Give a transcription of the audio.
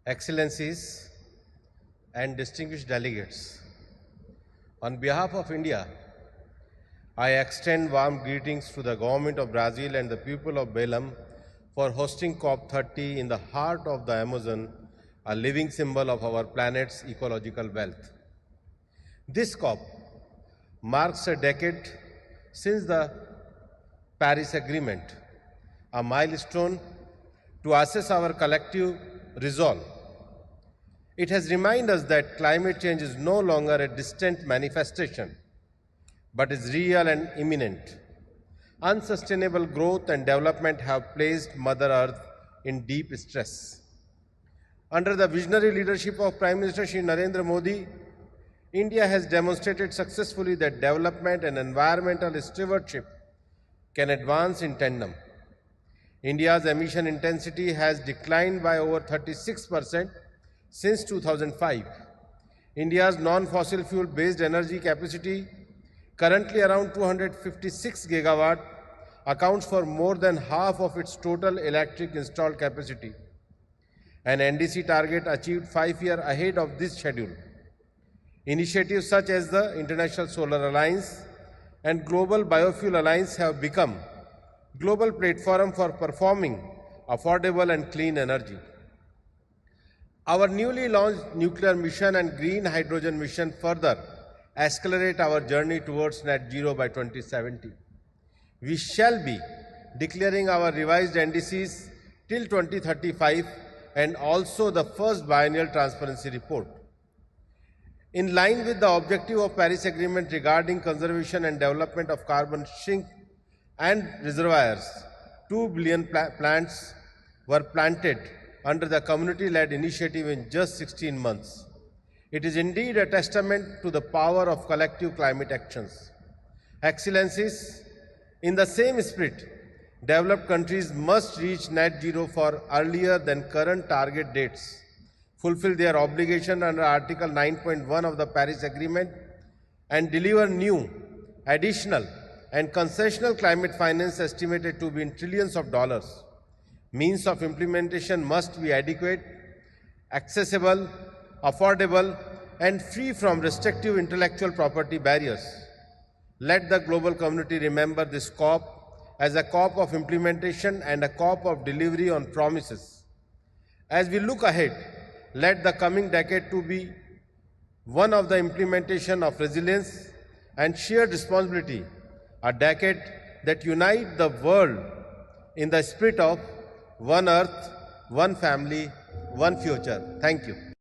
Excellencies and distinguished delegates, on behalf of India, I extend warm greetings to the government of Brazil and the people of Belém for hosting COP30 in the heart of the Amazon, a living symbol of our planet's ecological wealth. This COP marks a decade since the Paris Agreement, a milestone to assess our collective resolve. It has reminded us that climate change is no longer a distant manifestation, but is real and imminent. Unsustainable growth and development have placed Mother Earth in deep stress. Under the visionary leadership of Prime Minister Shri Narendra Modi, India has demonstrated successfully that development and environmental stewardship can advance in tandem. India's emission intensity has declined by over 36% since 2005. India's non-fossil fuel-based energy capacity, currently around 256 gigawatt, accounts for more than half of its total electric installed capacity. An NDC target achieved 5 years ahead of this schedule. Initiatives such as the International Solar Alliance and Global Biofuel Alliance have become global platform for performing affordable and clean energy. Our newly launched nuclear mission and green hydrogen mission further accelerate our journey towards net zero by 2070. We shall be declaring our revised NDCs till 2035 and also the first biennial transparency report. In line with the objective of Paris Agreement regarding conservation and development of carbon sink and reservoirs, 2 billion plants were planted under the community-led initiative in just 16 months. It is indeed a testament to the power of collective climate actions. Excellencies, in the same spirit, developed countries must reach net zero for earlier than current target dates, fulfill their obligation under Article 9.1 of the Paris Agreement, and deliver new, additional, and concessional climate finance estimated to be in trillions of dollars. Means of implementation must be adequate, accessible, affordable, and free from restrictive intellectual property barriers. Let the global community remember this COP as a COP of implementation and a COP of delivery on promises. As we look ahead, let the coming decade to be one of the implementation of resilience and shared responsibility, a decade that unites the world in the spirit of one earth, one family, one future. Thank you.